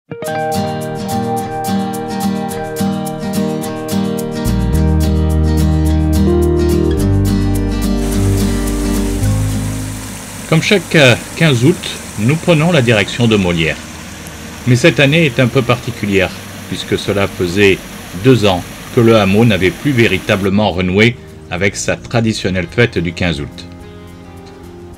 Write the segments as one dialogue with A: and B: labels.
A: Comme chaque 15 août, nous prenons la direction de Molières. Mais cette année est un peu particulière, puisque cela faisait 2 ans que le hameau n'avait plus véritablement renoué avec sa traditionnelle fête du 15 août.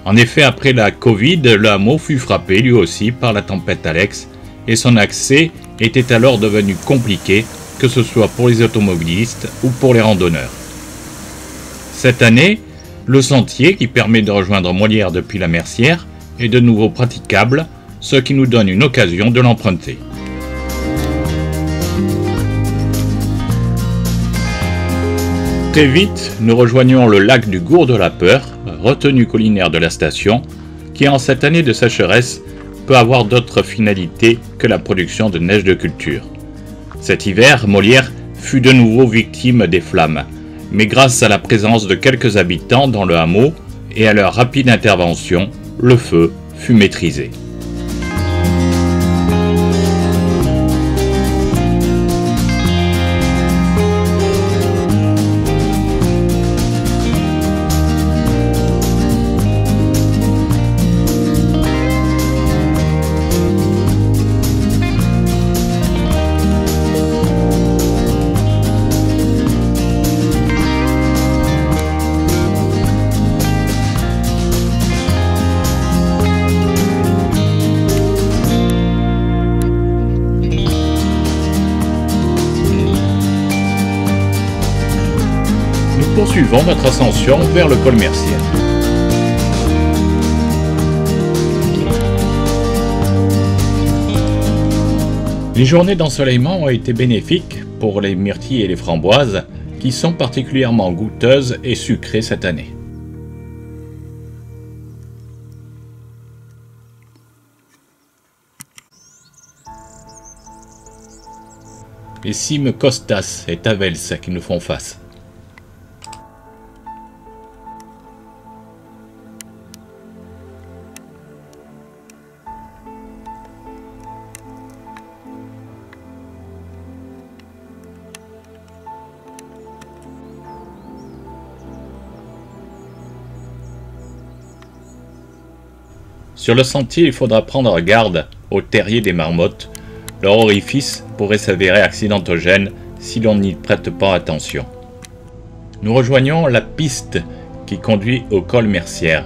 A: En effet, après la Covid, le hameau fut frappé lui aussi par la tempête Alex et son accès était alors devenu compliqué, que ce soit pour les automobilistes ou pour les randonneurs. Cette année, le sentier qui permet de rejoindre Molières depuis la Mercière est de nouveau praticable, ce qui nous donne une occasion de l'emprunter. Très vite, nous rejoignons le lac du Gour de la Peur, retenue collinaire de la station, qui en cette année de sécheresse peut avoir d'autres finalités que la production de neige de culture. Cet hiver, Molières fut de nouveau victime des flammes, mais grâce à la présence de quelques habitants dans le hameau et à leur rapide intervention, le feu fut maîtrisé. Poursuivons notre ascension vers le col Mercière. Les journées d'ensoleillement ont été bénéfiques pour les myrtilles et les framboises qui sont particulièrement goûteuses et sucrées cette année. Les cimes Costas et Tavels qui nous font face. Sur le sentier, il faudra prendre garde aux terriers des marmottes. Leur orifice pourrait s'avérer accidentogène si l'on n'y prête pas attention. Nous rejoignons la piste qui conduit au col Mercière.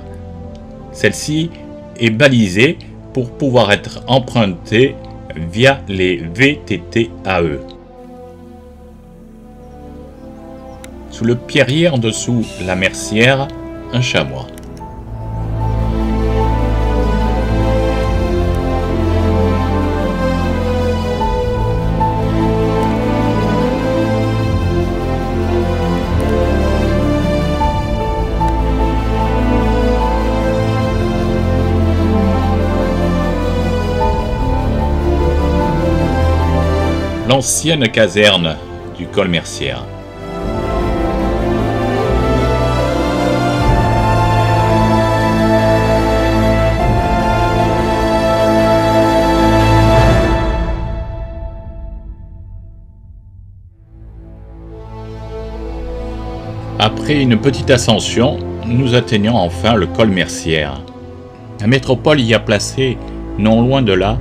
A: Celle-ci est balisée pour pouvoir être empruntée via les VTTAE. Sous le pierrier en dessous la Mercière, un chamois. L'ancienne caserne du col Mercière. Après une petite ascension, nous atteignons enfin le col Mercière. La métropole y a placé, non loin de là,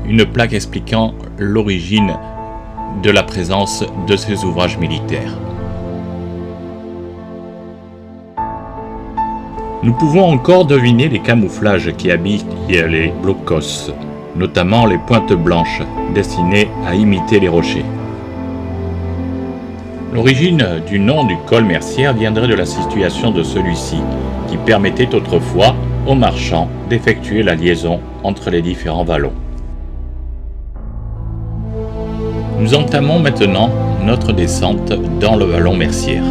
A: une plaque expliquant l'origine de la présence de ces ouvrages militaires. Nous pouvons encore deviner les camouflages qui habillent les blocos, notamment les pointes blanches destinées à imiter les rochers. L'origine du nom du col Mercière viendrait de la situation de celui-ci, qui permettait autrefois aux marchands d'effectuer la liaison entre les différents vallons. Nous entamons maintenant notre descente dans le vallon Mercière.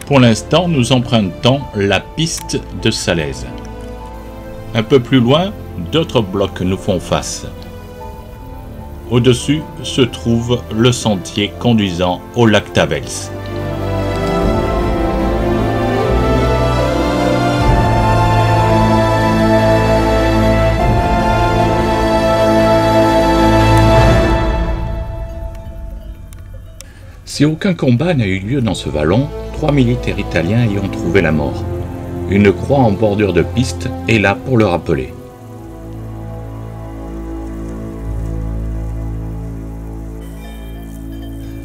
A: Pour l'instant, nous empruntons la piste de Salaise. Un peu plus loin, d'autres blocs nous font face. Au-dessus se trouve le sentier conduisant au lac Tavels. Si aucun combat n'a eu lieu dans ce vallon, 3 militaires italiens y ont trouvé la mort. Une croix en bordure de piste est là pour le rappeler.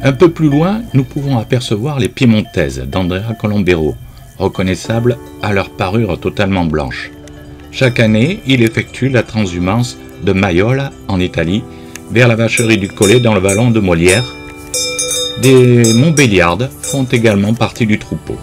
A: Un peu plus loin, nous pouvons apercevoir les Piémontaises d'Andrea Colombero, reconnaissables à leur parure totalement blanche. Chaque année, il effectue la transhumance de Maiola, en Italie, vers la vacherie du Collet dans le vallon de Molière. Des Montbéliardes font également partie du troupeau.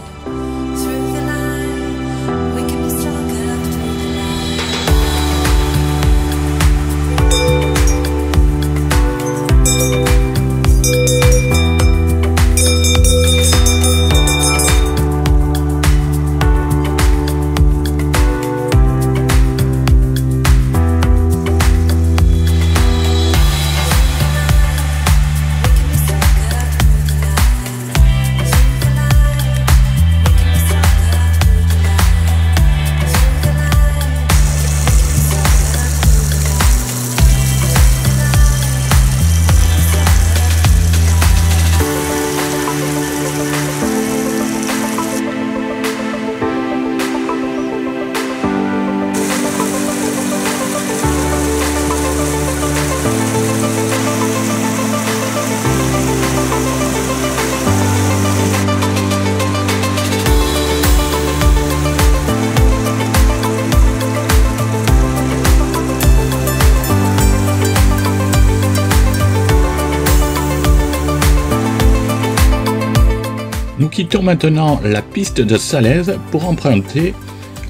A: Nous quittons maintenant la piste de Salaise pour emprunter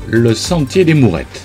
A: le sentier des Mourettes.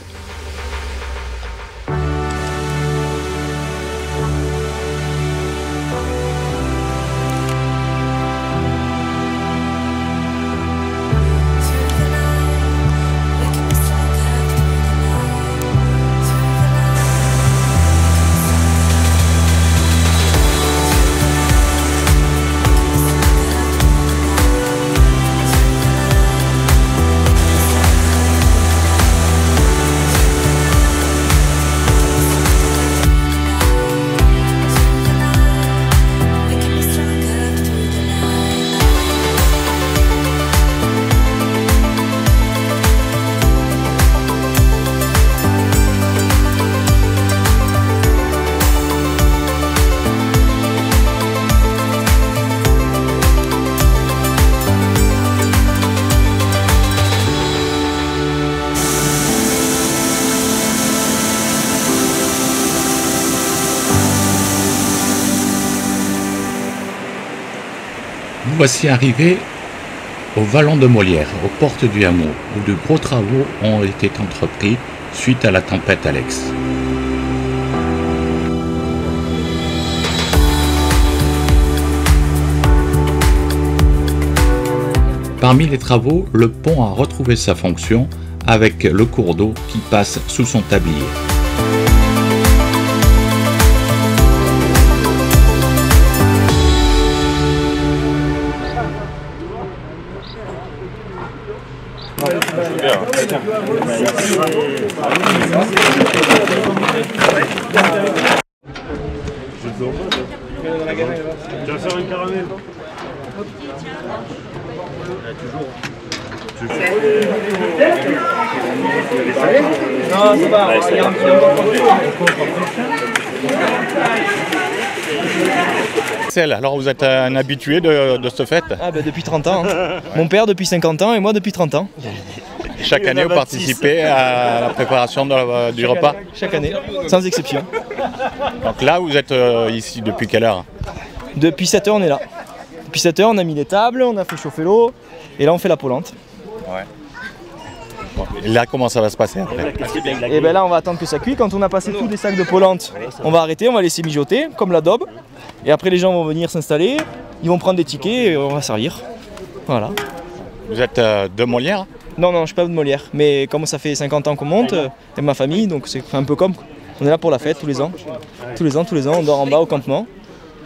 A: Nous voici arrivés au vallon de Molière, aux portes du hameau, où de gros travaux ont été entrepris suite à la tempête Alex. Parmi les travaux, le pont a retrouvé sa fonction avec le cours d'eau qui passe sous son tablier.
B: Tu vas faire un caramel? Non, c'est pas.
A: Alors vous êtes un habitué de cette fête?
C: Ah ben depuis 30 ans. Hein. Mon père depuis 50 ans et moi depuis 30 ans.
A: Chaque année, vous participez à la préparation du repas?
C: Chaque année, sans exception.
A: Donc là, vous êtes ici depuis quelle heure?
C: Depuis 7 h on est là. Depuis 7 h on a mis les tables, on a fait chauffer l'eau et là on fait la polente.
A: Ouais. Bon, et là, comment ça va se passer après?
C: Et ben là on va attendre que ça cuit. Quand on a passé tous les sacs de polente, on va arrêter, on va laisser mijoter comme l'adobe. Et après les gens vont venir s'installer, ils vont prendre des tickets et on va servir. Voilà.
A: Vous êtes de Molière?
C: Non, non, je suis pas de Molière. Mais comme ça fait 50 ans qu'on monte, et ma famille, donc c'est un peu comme. On est là pour la fête tous les ans. Tous les ans, on dort en bas au campement.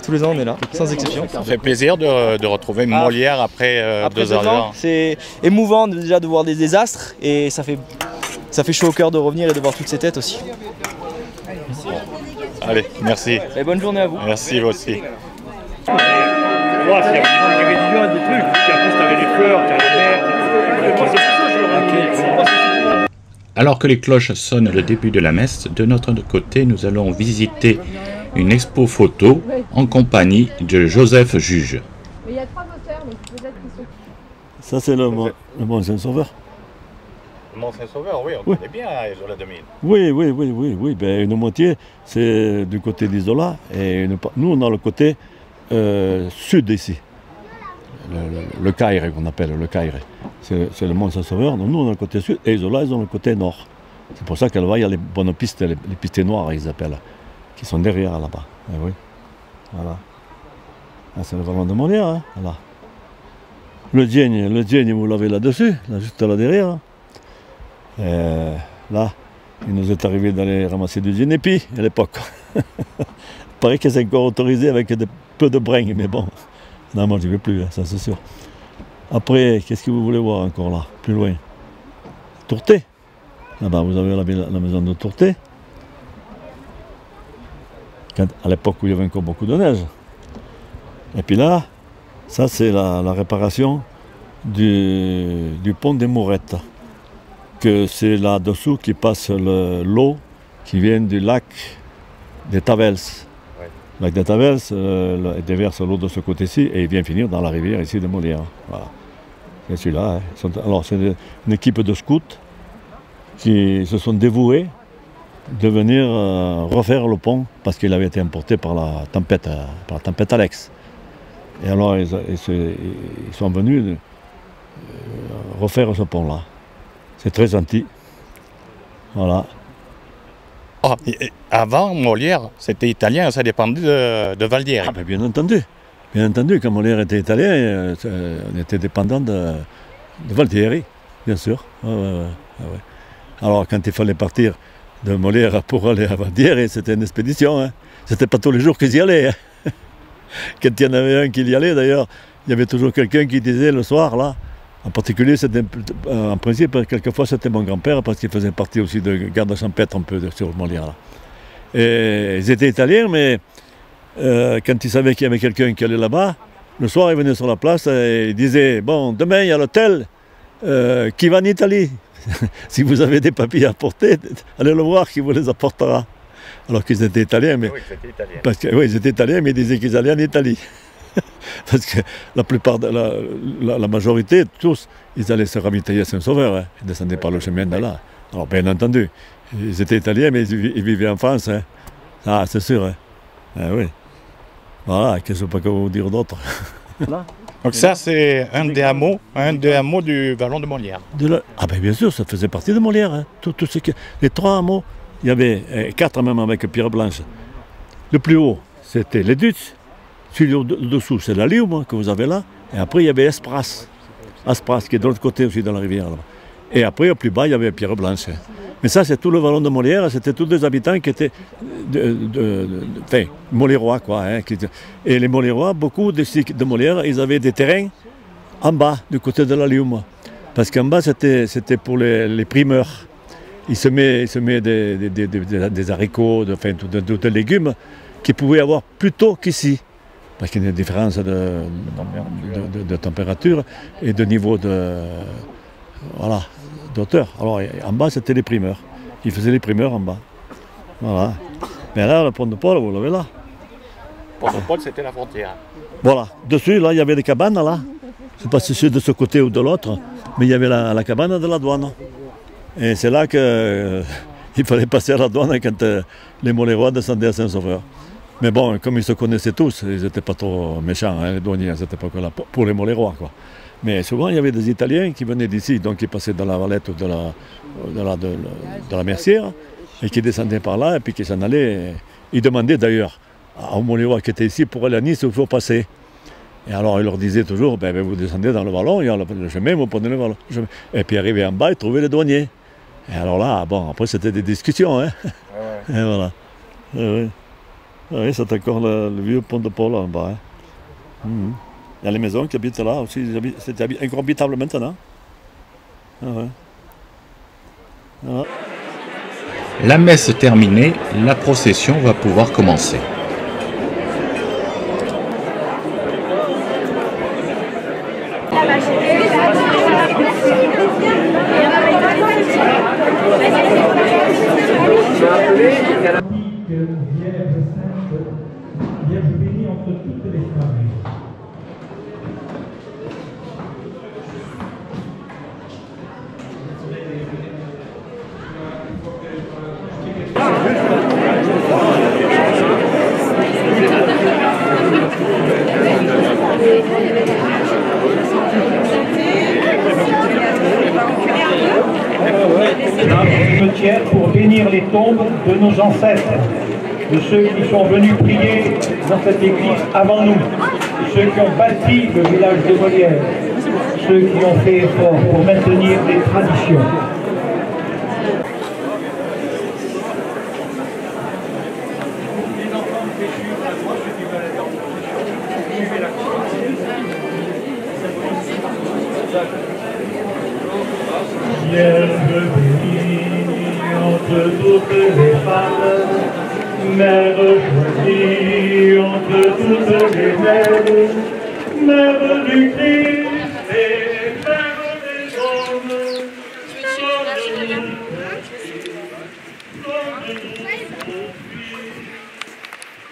C: Tous les ans, on est là, sans exception.
A: Ça fait plaisir de retrouver Molière après 2 ans.
C: C'est émouvant déjà de voir des désastres et ça fait chaud au cœur de revenir et de voir toutes ces têtes aussi.
A: Allez, merci.
C: Et bonne journée à vous.
A: Merci, vous aussi.
B: Ouais, il y avait des lions et des trucs, puis après t'avais les fleurs, t'avais les mers.
A: Alors que les cloches sonnent le début de la messe, de notre côté, nous allons visiter une expo photo en compagnie de Joseph Juge.
D: Mais il y a 3 auteurs, mais peut-être qu'ils sont...
E: Ça, c'est le Mont Saint-Sauveur.
A: Le Mont Saint-Sauveur, oui, on connaît bien Isola 2000.
E: Oui. Ben, une moitié, c'est du côté d'Isola. Et nous, on a le côté sud ici. Le Caire, qu'on appelle le Caire. C'est le Mont Saint-Sauveur. Nous, on a le côté sud. Et Isola, ils ont le côté nord. C'est pour ça qu'elle va, il y a les bonnes pistes, les pistes noires, ils appellent, qui sont derrière là-bas. Oui. Voilà. Ah, c'est le vallon de Molière, hein. Voilà. Le Digne, vous l'avez là-dessus, là, juste là derrière. Là, il nous est arrivé d'aller ramasser du Genépi à l'époque. Il paraît que c'est encore autorisé avec peu de bringues, mais bon. Non, moi je ne vais plus, hein, ça c'est sûr. Après, qu'est-ce que vous voulez voir encore là, plus loin? Tourté. Là-bas, vous avez la maison de Tourté. À l'époque où il y avait encore beaucoup de neige. Et puis là, ça c'est la réparation du pont des Mourettes. Que c'est là-dessous qui passe l'eau qui vient du lac des Tavels. Ouais. Le lac des Tavels déverse l'eau de ce côté-ci et il vient finir dans la rivière ici de Molière. Voilà. C'est celui-là. Hein. Alors c'est une équipe de scouts qui se sont dévoués de venir refaire le pont parce qu'il avait été emporté par la tempête Alex. Et alors ils sont venus refaire ce pont-là. C'est très gentil. Voilà.
A: Oh, avant, Molière, c'était italien, ça dépendait de Valdière.
E: Ah, ben bien entendu. Bien entendu, quand Molière était italien, on était dépendant de Valdieri, bien sûr. Ouais. Alors quand il fallait partir de Molière pour aller à Valdieri, c'était une expédition. Hein. C'était pas tous les jours qu'ils y allaient. Hein. Quand il y en avait un qui y allait, d'ailleurs, il y avait toujours quelqu'un qui disait le soir, là, en particulier, en principe, quelquefois c'était mon grand-père parce qu'il faisait partie aussi de garde champêtre un peu sur Molière. Là. Et ils étaient italiens, mais quand ils savaient qu'il y avait quelqu'un qui allait là-bas, le soir ils venaient sur la place et ils disaient « Bon, demain il y a l'hôtel qui va en Italie. Si vous avez des papiers à porter, allez le voir qui vous les apportera. » Alors qu'ils étaient italiens, mais...
A: Oui, c'était italien.
E: Oui, ils étaient italiens, mais ils disaient qu'ils allaient en Italie. Parce que la plupart, la majorité, tous, ils allaient se ravitailler à Saint-Sauveur, hein. Ils descendaient par le chemin de là. Alors bien entendu, ils étaient italiens, mais ils vivaient en France. Hein. Ah, c'est sûr. Hein. Ah, oui. Voilà, qu'est-ce que je peux vous dire d'autre?
A: Donc ça, c'est un des hameaux du vallon de Molière.
E: Ah ben bien sûr, ça faisait partie de Molière. Hein. Les 3 hameaux, il y avait 4 même avec pierre blanche. Le plus haut, c'était les Ducs. Celui au-dessous, c'est la Liume que vous avez là. Et après, il y avait Espras. Espras, qui est de l'autre côté aussi dans la rivière. Là. Et après, au plus bas, il y avait Pierre Blanche. Mais ça, c'est tout le vallon de Molière. C'était tous des habitants qui étaient molérois, quoi. Hein, et les molérois, beaucoup de Molière, ils avaient des terrains en bas, du côté de la Liume. Parce qu'en bas, c'était pour les primeurs. Ils semaient des haricots, de légumes qu'ils pouvaient avoir plus tôt qu'ici. Parce qu'il y a une différence de température et de niveau d'auteur. Alors en bas, c'était les primeurs. Ils faisaient les primeurs en bas. Voilà. Mais là, le pont de Paul, vous l'avez là.
A: Le pont de Paul, c'était la frontière.
E: Voilà. Dessus, là, il y avait des cabanes, là. Je ne sais pas si c'est de ce côté ou de l'autre, mais il y avait la cabane de la douane. Et c'est là qu'il fallait passer à la douane quand les Molérois descendaient à Saint-Sauveur. Mais bon, comme ils se connaissaient tous, ils n'étaient pas trop méchants, hein, les douaniers à cette époque-là, pour les Molérois, quoi. Mais souvent, il y avait des Italiens qui venaient d'ici, donc qui passaient dans la Valette de la Mercière, et qui descendaient par là, et puis qui s'en allaient. Ils demandaient d'ailleurs aux Molérois qui étaient ici pour aller à Nice où il faut passer. Et alors il leur disait toujours, ben, vous descendez dans le vallon, il y a le chemin, vous prenez le vallon. Et puis arrivé en bas, ils trouvaient les douaniers. Et alors là, bon, après c'était des discussions. Hein. Et voilà. Oui, c'est encore le vieux pont de Pau là en bas. Hein. Il y a les maisons qui habitent là aussi, c'est encore habitable maintenant.
A: La messe terminée, la procession va pouvoir commencer.
B: Cimetière pour bénir les tombes de nos ancêtres, de ceux qui sont venus prier dans cette église avant nous, de ceux qui ont bâti le village de Molière, ceux qui ont fait effort pour maintenir les traditions.
F: Vierge bénie entre toutes les femmes, Mère choisie entre toutes les mères, Mère du Christ et Mère des hommes, donne-nous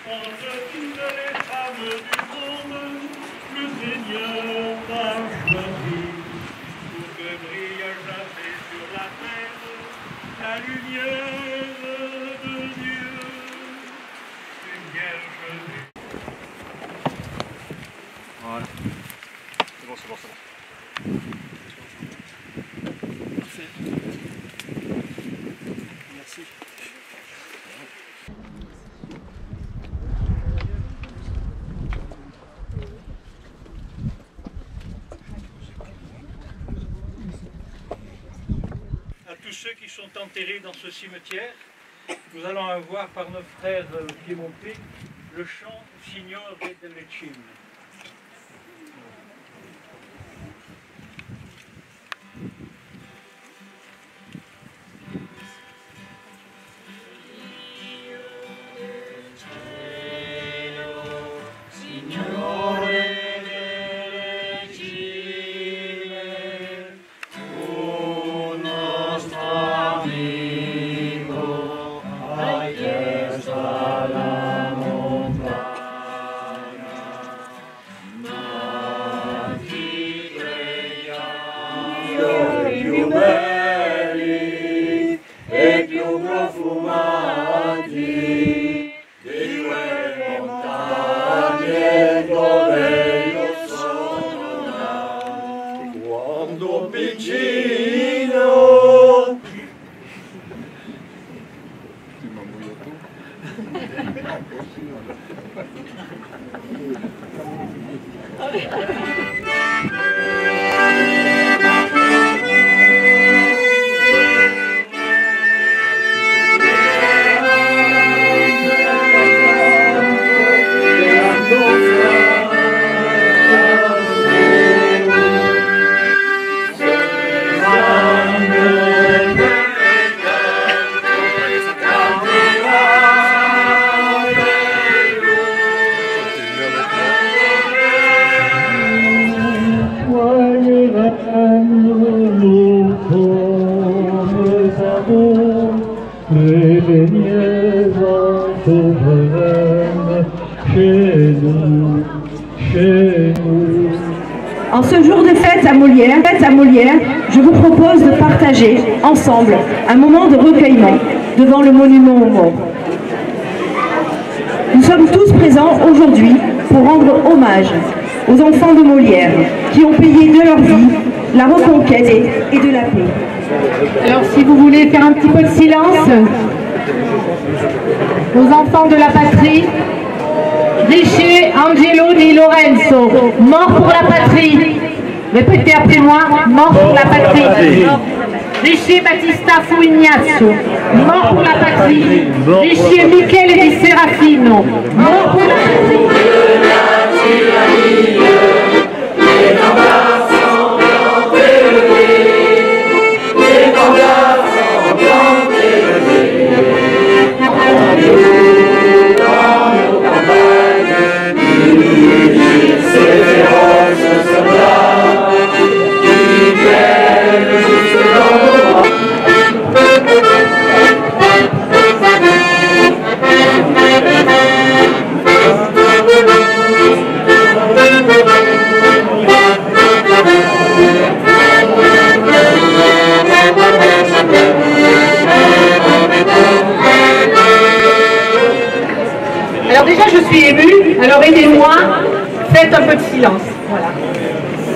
F: entre toutes les femmes du monde, le Seigneur t'a choisi. La lumière de Dieu, lumière venue. Voilà. C'est bon, c'est bon, c'est bon. Merci. Tous ceux qui sont enterrés dans ce cimetière, nous allons avoir par nos frères piémontais le chant Signore delle Cime.
G: En ce jour de fête à Molière, je vous propose de partager ensemble un moment de recueillement devant le monument aux morts. Nous sommes tous présents aujourd'hui pour rendre hommage aux enfants de Molière qui ont payé de leur vie la reconquête et de la paix.
H: Alors si vous voulez faire un petit peu de silence, aux enfants de la patrie, riches Angelo Di Lorenzo, mort pour la patrie. Répétez après moi, mort pour la patrie. Lucie Battista Fu Ignazio, mort pour la patrie. Lucie Michele Di Serafino, mort pour la patrie. Alors déjà je suis émue, alors aidez-moi, faites un peu de silence. Voilà.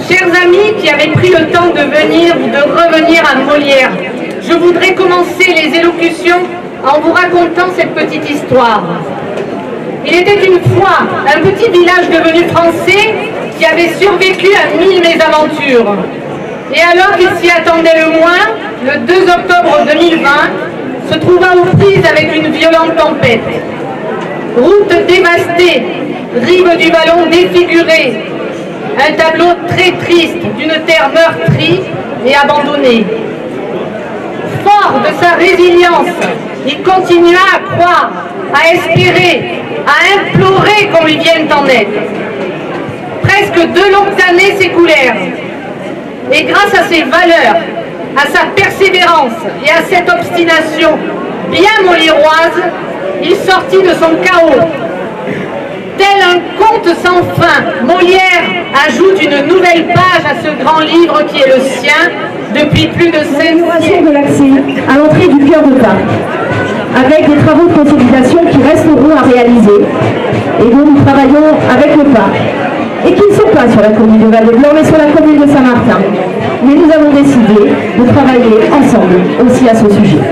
H: Chers amis qui avez pris le temps de venir ou de revenir à Molière, je voudrais commencer les élocutions en vous racontant cette petite histoire. Il était une fois un petit village devenu français qui avait survécu à 1000 mésaventures. Et alors qu'il s'y attendait le moins, le 2 octobre 2020, se trouva aux prises avec une violente tempête. Route dévastée, rive du Vallon défigurée, un tableau très triste d'une terre meurtrie et abandonnée. Fort de sa résilience, il continua à croire, à espérer, à implorer qu'on lui vienne en aide. Presque 2 longues années s'écoulèrent, et grâce à ses valeurs, à sa persévérance et à cette obstination bien moliéroise, il sortit de son chaos. Tel un conte sans fin, Molière ajoute une nouvelle page à ce grand livre qui est le sien depuis plus de 5 siècles.
G: De l'accès à l'entrée du cœur de Paris, avec des travaux de consolidation qui resteront à réaliser et dont nous travaillons avec le parc, et qui ne sont pas sur la commune de Val-de-Blanc mais sur la commune de Saint-Martin. Mais nous avons décidé de travailler ensemble aussi à ce sujet.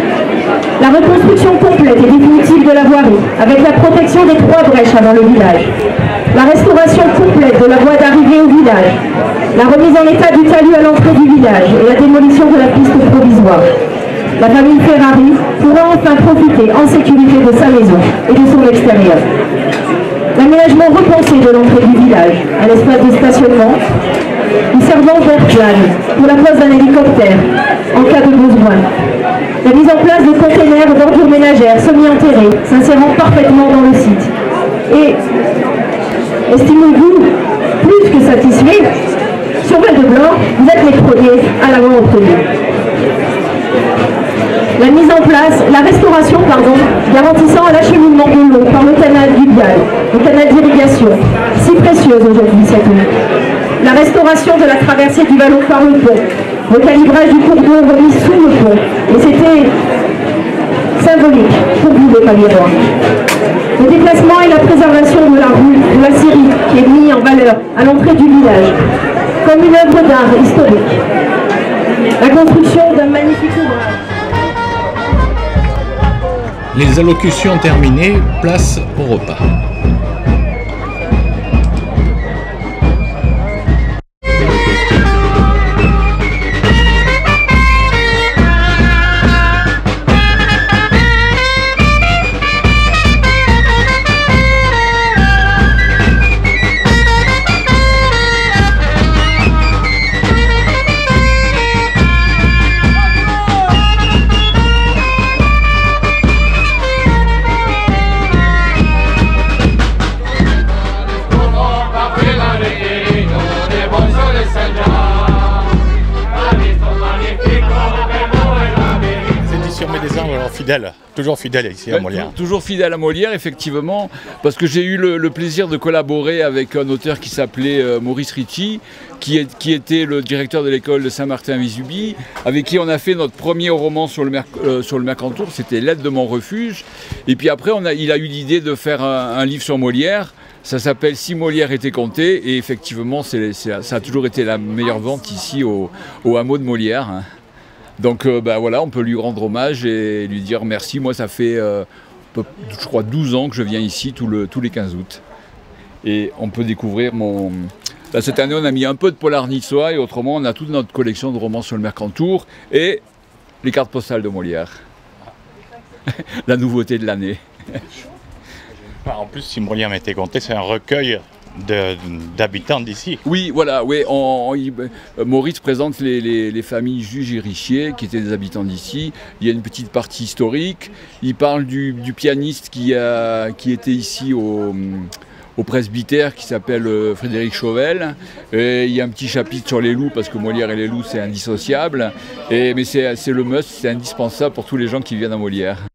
G: La reconstruction complète et définitive de la voirie, avec la protection des 3 brèches avant le village. La restauration complète de la voie d'arrivée au village. La remise en état du talus à l'entrée du village et la démolition de la piste provisoire. La famille Ferrari pourra enfin profiter en sécurité de sa maison et de son extérieur. L'aménagement repensé de l'entrée du village, un espace de stationnement, une servante d'air plane pour la place d'un hélicoptère en cas de besoin. La mise en place de containers d'ordures ménagères semi-enterrés, s'insérant parfaitement dans le site. Et, estimez-vous plus que satisfait, sur Val-de-Blanc, vous êtes les premiers à l'avoir obtenu. La mise en place, la restauration, garantissant l'acheminement de l'eau par le canal du Bial, le canal d'irrigation, si précieuse aujourd'hui cette eau. La restauration de la traversée du Vallon par le pont, le calibrage du cours d'eau remis sous le pont, et c'était symbolique pour vous les Pamiérois. Le déplacement et la préservation de la rue de la Syrie qui est mis en valeur à l'entrée du village, comme une œuvre d'art historique. La construction d'un magnifique ouvrage.
A: Les allocutions terminées, place au repas.
I: Toujours fidèle ici à Molière.
J: Toujours fidèle à Molière, effectivement, parce que j'ai eu le plaisir de collaborer avec un auteur qui s'appelait Maurice Ricci, qui était le directeur de l'école de Saint-Martin-Vésubie, avec qui on a fait notre premier roman sur le Mercantour, c'était L'aide de mon refuge. Et puis après, il a eu l'idée de faire un livre sur Molière. Ça s'appelle Si Molière était compté, et effectivement, ça a toujours été la meilleure vente ici au hameau de Molière. Hein. Donc voilà, on peut lui rendre hommage et lui dire merci. Moi, ça fait, je crois, 12 ans que je viens ici tous les 15 août. et on peut découvrir mon... Là, cette année, on a mis un peu de polar niçois et autrement, on a toute notre collection de romans sur le Mercantour et les cartes postales de Molière. La nouveauté de l'année.
I: En plus, si Molière m'était compté, c'est un recueil d'habitants d'ici.
J: Oui, voilà, oui, Maurice présente les familles Juge et Richier, qui étaient des habitants d'ici. Il y a une petite partie historique. Il parle du pianiste qui était ici au presbytère, qui s'appelle Frédéric Chauvel. Et il y a un petit chapitre sur les loups, parce que Molière et les loups, c'est indissociable. Mais c'est le must, c'est indispensable pour tous les gens qui viennent à Molière.